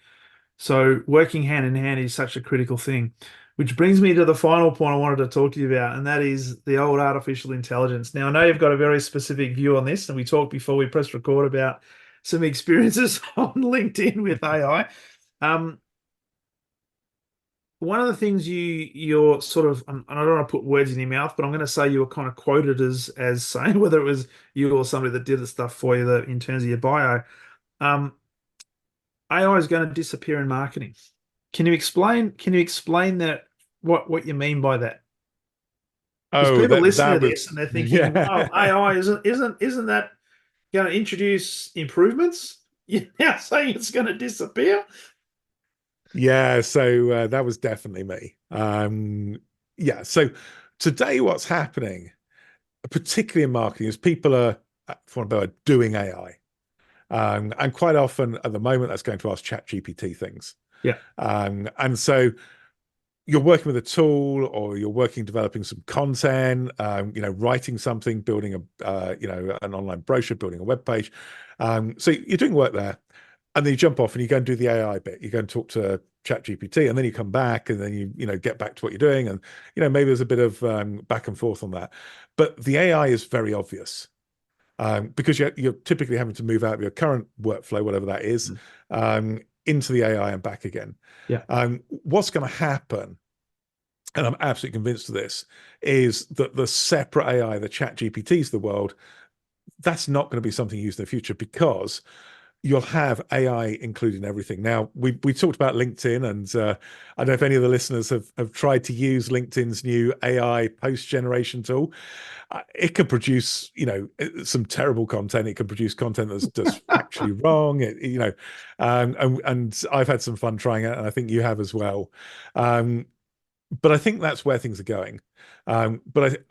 So working hand in hand is such a critical thing, which brings me to the final point I wanted to talk to you about, and that is the old artificial intelligence. Now, I know you've got a very specific view on this, and we talked before we pressed record about some experiences on LinkedIn with AI. One of the things you're sort of, and I don't want to put words in your mouth, but I'm going to say you were kind of quoted as saying, whether it was you or somebody that did the stuff for you that in terms of your bio, AI is going to disappear in marketing. Can you explain that, what you mean by that? Because Oh, people listen to that was this and they're thinking, yeah. oh, AI isn't that going to introduce improvements? You're now saying it's going to disappear? Yeah, so that was definitely me. Yeah, so today what's happening, particularly in marketing, is people for example, are doing AI. And quite often at the moment, that's going to ask ChatGPT things. Yeah. And so you're working with a tool, or you're working developing some content, writing something, building an online brochure, building a web page. So you're doing work there, and then you jump off and you go and do the AI bit. You go and talk to ChatGPT, and then you come back, and then you get back to what you're doing, and maybe there's a bit of back and forth on that. But the AI is very obvious. Because you're typically having to move out of your current workflow, whatever that is, into the AI and back again. Yeah. What's going to happen, and I'm absolutely convinced of this, is that the separate AI, the chat GPTs of the world, that's not going to be something used in the future, because you'll have AI including everything. Now, we talked about LinkedIn, and I don't know if any of the listeners have tried to use LinkedIn's new AI post generation tool. It can produce, some terrible content. It can produce content that's just factually wrong. And I've had some fun trying it, and I think you have as well. But I think that's where things are going. But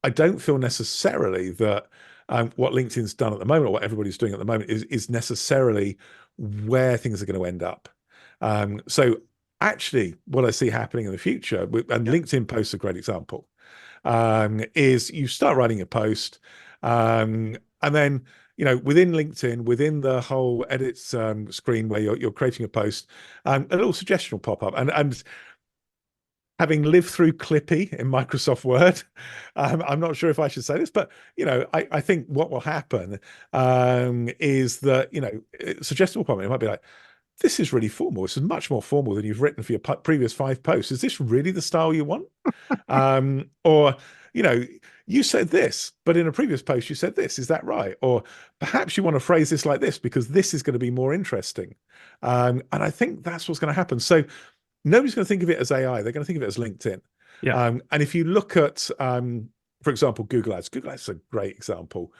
I don't feel necessarily that what LinkedIn's done at the moment, or what everybody's doing at the moment, is necessarily where things are going to end up. So actually, what I see happening in the future, and LinkedIn posts a great example, is you start writing a post, and then within LinkedIn, within the whole edit screen where you're creating a post, a little suggestion will pop up, and having lived through Clippy in Microsoft Word, I'm not sure if I should say this, but I think what will happen is that suggestion will pop in. It might be like, this is really formal. This is much more formal than you've written for your previous 5 posts. Is this really the style you want? Or, you said this, but in a previous post you said this. Is that right? Or perhaps you want to phrase this like this because this is going to be more interesting. And I think that's what's going to happen. So nobody's going to think of it as AI. They're going to think of it as LinkedIn. Yeah. And if you look at, for example, Google Ads is a great example.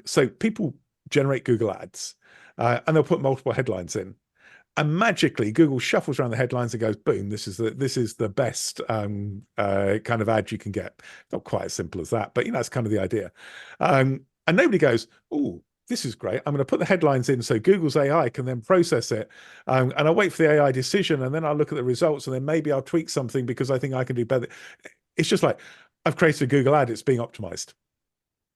So people generate Google Ads, and they'll put multiple headlines in. and magically Google shuffles around the headlines and goes, boom, this is the best kind of ad you can get. Not quite as simple as that, but that's kind of the idea. And nobody goes, oh, this is great. I'm going to put the headlines in so Google's AI can then process it. And I'll wait for the AI decision, and then I'll look at the results, and then maybe I'll tweak something because I think I can do better. It's just like, I've created a Google ad, it's being optimized.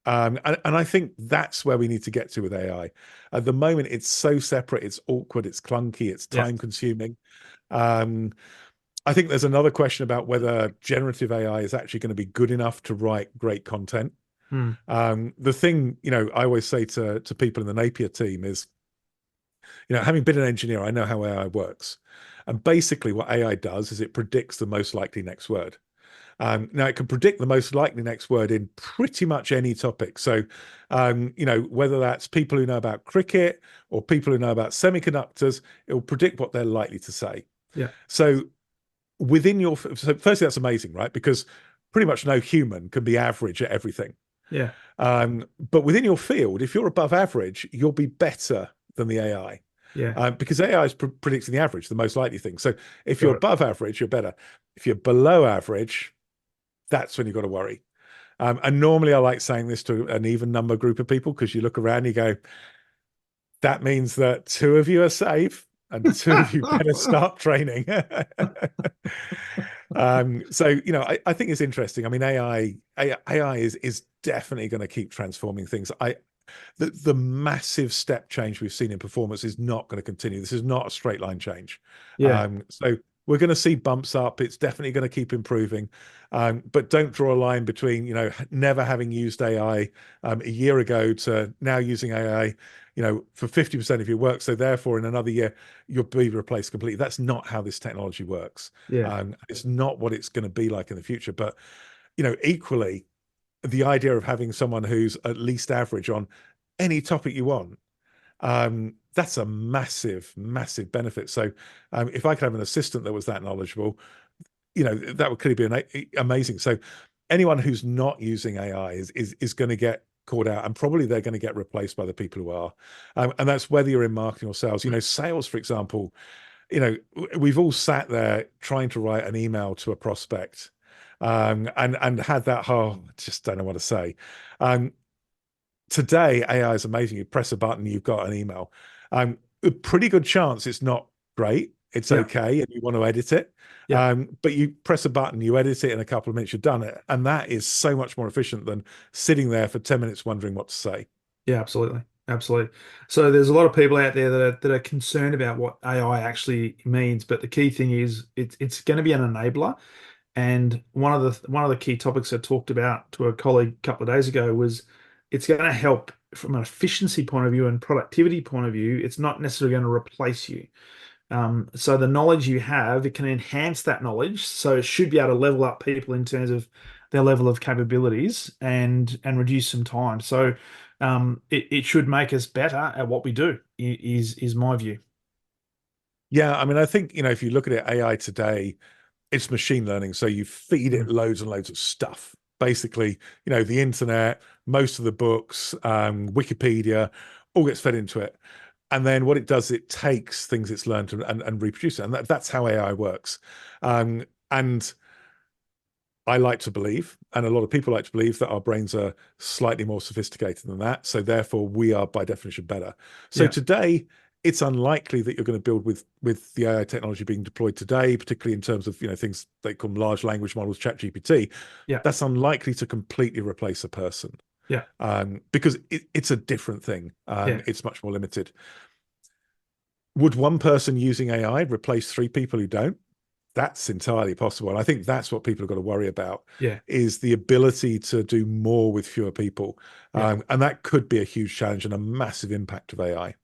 And I think that's where we need to get to with AI. At the moment, it's so separate, it's awkward, it's clunky, it's time consuming. I think there's another question about whether generative AI is actually going to be good enough to write great content. The thing, I always say to people in the Napier team is, having been an engineer, I know how AI works. And basically what AI does is it predicts the most likely next word. Now it can predict the most likely next word in pretty much any topic. So, whether that's people who know about cricket or people who know about semiconductors, it will predict what they're likely to say. Yeah. So so firstly, that's amazing, right? Because pretty much no human can be average at everything. Yeah. But within your field, if you're above average, you'll be better than the AI. Yeah. Because AI is predicting the average, the most likely thing. So if you're above average, you're better. If you're below average, that's when you've got to worry. And normally I like saying this to an even number group of people, because you look around and you go, that means that 2 of you are safe and 2 of you better start training. So, I think it's interesting. I mean, AI is definitely going to keep transforming things. The massive step change we've seen in performance is not going to continue. This is not a straight line change. Yeah. So we're going to see bumps up. It's definitely going to keep improving. But don't draw a line between, never having used AI a year ago to now using AI, for 50% of your work. So therefore, in another year, you'll be replaced completely. That's not how this technology works. Yeah. It's not what it's going to be like in the future. But, equally, the idea of having someone who's at least average on any topic you want, that's a massive, massive benefit. So if I could have an assistant that was that knowledgeable, that would clearly be amazing. So anyone who's not using AI is going to get caught out, and probably they're going to get replaced by the people who are. And that's whether you're in marketing or sales. Sales, for example, we've all sat there trying to write an email to a prospect, and had that whole, just don't know what to say. Today, AI is amazing. You press a button, you've got an email. A pretty good chance it's not great. It's okay, and you want to edit it. But you press a button, you edit it in a couple of minutes, you're done it. And that is so much more efficient than sitting there for 10 minutes wondering what to say. Yeah, absolutely. Absolutely. So there's a lot of people out there that are concerned about what AI actually means, but the key thing is it's going to be an enabler. And one of the key topics I talked about to a colleague a couple of days ago was it's going to help from an efficiency point of view and productivity point of view. It's not necessarily going to replace you. So the knowledge you have, it can enhance that knowledge. So it should be able to level up people in terms of their level of capabilities and reduce some time. So it should make us better at what we do, is my view. Yeah, I mean, I think, if you look at it, AI today, it's machine learning. So you feed it loads and loads of stuff. Basically, the internet, most of the books, Wikipedia, all gets fed into it. And then what it does, it takes things it's learned and reproduces it. And that's how AI works. And I like to believe, and a lot of people like to believe, that our brains are slightly more sophisticated than that. So therefore, we are by definition better. So today, it's unlikely that you're going to build with the AI technology being deployed today, particularly in terms of things they call large language models, ChatGPT. That's unlikely to completely replace a person. Because it's a different thing. It's much more limited. Would one person using AI replace 3 people who don't? That's entirely possible. And I think that's what people have got to worry about, is the ability to do more with fewer people. And that could be a huge challenge and a massive impact of AI.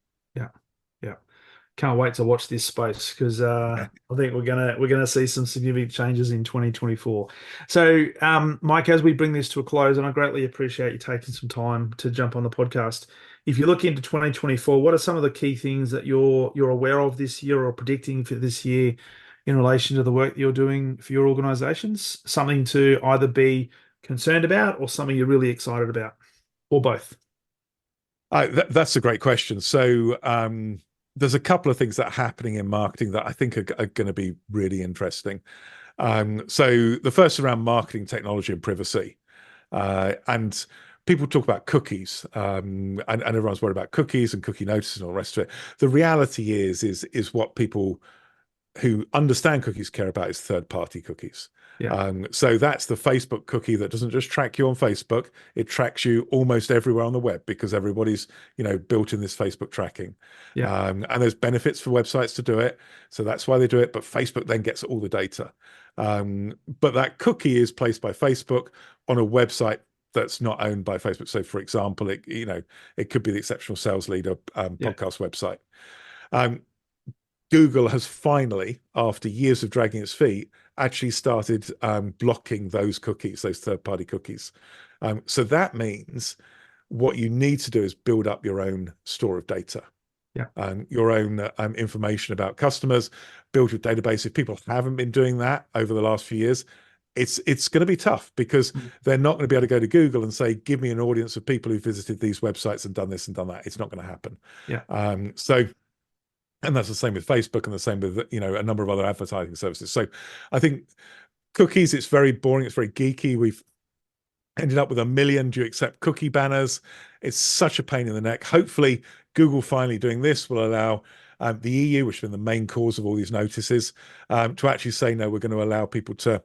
Can't wait to watch this space, because I think we're gonna see some significant changes in 2024. So, Mike, as we bring this to a close, and I greatly appreciate you taking some time to jump on the podcast. If you look into 2024, what are some of the key things that you're aware of this year or predicting for this year in relation to the work that you're doing for your organizations? Something to either be concerned about or something you're really excited about, or both? That's a great question. So, there's a couple of things that are happening in marketing that I think are going to be really interesting. So the first around marketing technology and privacy. And people talk about cookies, and everyone's worried about cookies and cookie notices and all the rest of it. The reality is what people who understand cookies care about is third-party cookies. Yeah. So that's the Facebook cookie that doesn't just track you on Facebook, it tracks you almost everywhere on the web because everybody's, built in this Facebook tracking. Yeah. And there's benefits for websites to do it. So that's why they do it. But Facebook then gets all the data. But that cookie is placed by Facebook on a website that's not owned by Facebook. So for example, it could be the Exceptional Sales Leader podcast website. Google has finally, after years of dragging its feet, actually started blocking those cookies, those third-party cookies. So that means what you need to do is build up your own store of data, your own information about customers, build your database. If people haven't been doing that over the last few years, it's going to be tough because they're not going to be able to go to Google and say, give me an audience of people who visited these websites and done this and done that. It's not going to happen. And that's the same with Facebook and the same with, a number of other advertising services. So I think cookies, it's very boring. It's very geeky. We've ended up with 1 million do you accept cookie banners. It's such a pain in the neck. Hopefully Google finally doing this will allow the EU, which has been the main cause of all these notices, to actually say, no, we're going to allow people to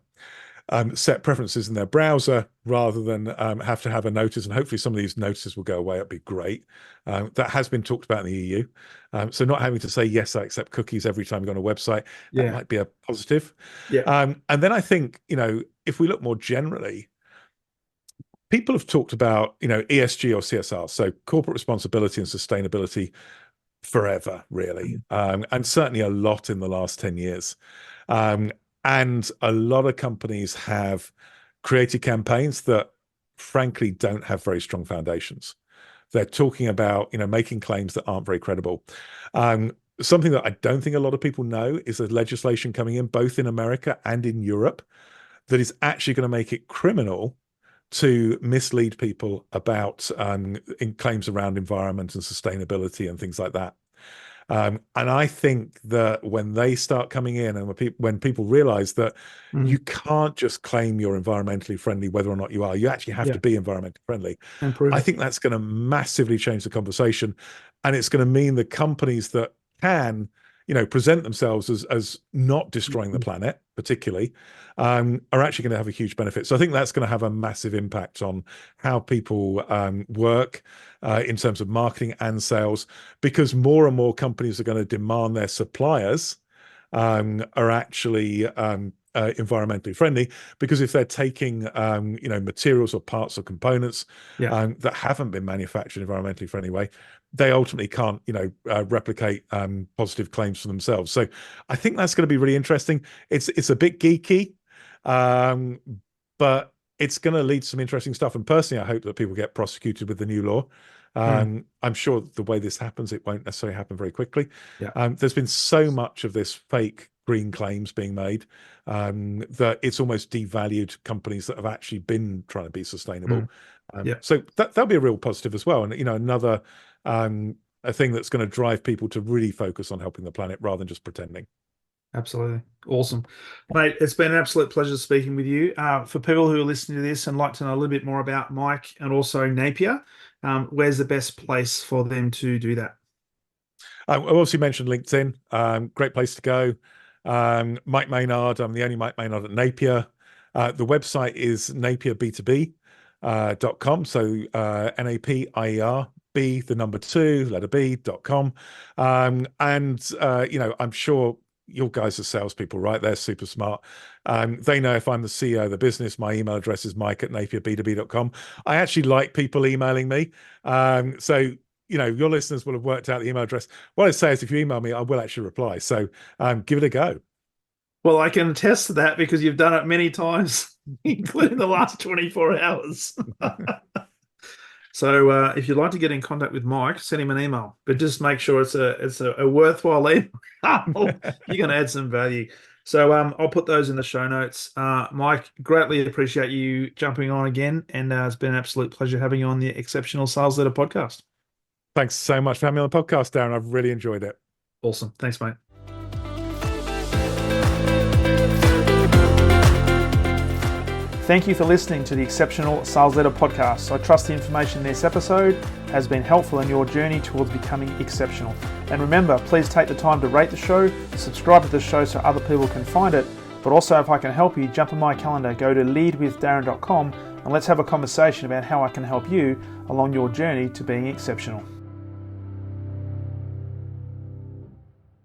set preferences in their browser rather than have to have a notice. And hopefully some of these notices will go away. It'd be great. That has been talked about in the EU. So not having to say, yes, I accept cookies every time you go on a website, that might be a positive. And then I think, if we look more generally, people have talked about, ESG or CSR, so corporate responsibility and sustainability forever, really. And certainly a lot in the last 10 years. And a lot of companies have created campaigns that frankly don't have very strong foundations. They're talking about, making claims that aren't very credible. Something that I don't think a lot of people know is there's legislation coming in both in America and in Europe that is actually going to make it criminal to mislead people about in claims around environment and sustainability and things like that. And I think that when they start coming in and when people realize that you can't just claim you're environmentally friendly, whether or not you are, you actually have to be environmentally friendly. I think that's going to massively change the conversation. And it's going to mean the companies that can, present themselves as not destroying the planet, particularly, are actually going to have a huge benefit. So I think that's going to have a massive impact on how people work in terms of marketing and sales, because more and more companies are going to demand their suppliers are actually environmentally friendly, because if they're taking materials or parts or components that haven't been manufactured in an environmentally friendly way, they ultimately can't replicate positive claims for themselves. So I think that's going to be really interesting. It's a bit geeky, but it's going to lead to some interesting stuff. And personally, I hope that people get prosecuted with the new law. I'm sure the way this happens, it won't necessarily happen very quickly. There's been so much of this fake green claims being made that it's almost devalued companies that have actually been trying to be sustainable. So that'll be a real positive as well. And, another a thing that's going to drive people to really focus on helping the planet rather than just pretending. Absolutely. Awesome. Mate, it's been an absolute pleasure speaking with you. For people who are listening to this and like to know a little bit more about Mike and also Napier, where's the best place for them to do that? I've obviously mentioned LinkedIn. Great place to go. Mike Maynard. I'm the only Mike Maynard at Napier. The website is napierb2b.com. So NAPIER. B, the number 2, letter B.com. I'm sure your guys are salespeople, right? They're super smart. They know if I'm the CEO of the business, my email address is mike@napierb2b.com. I actually like people emailing me. So, your listeners will have worked out the email address. What I say is if you email me, I will actually reply. So give it a go. Well, I can attest to that because you've done it many times, including the last 24 hours. So if you'd like to get in contact with Mike, send him an email, but just make sure it's a worthwhile email. You're going to add some value. So I'll put those in the show notes. Mike, greatly appreciate you jumping on again, and it's been an absolute pleasure having you on the Exceptional Sales Leader podcast. Thanks so much for having me on the podcast, Darren. I've really enjoyed it. Awesome. Thanks, mate. Thank you for listening to the Exceptional Sales Leader Podcast. I trust the information in this episode has been helpful in your journey towards becoming exceptional. And remember, please take the time to rate the show, subscribe to the show so other people can find it. But also, if I can help you, jump on my calendar, go to leadwithdarren.com and let's have a conversation about how I can help you along your journey to being exceptional.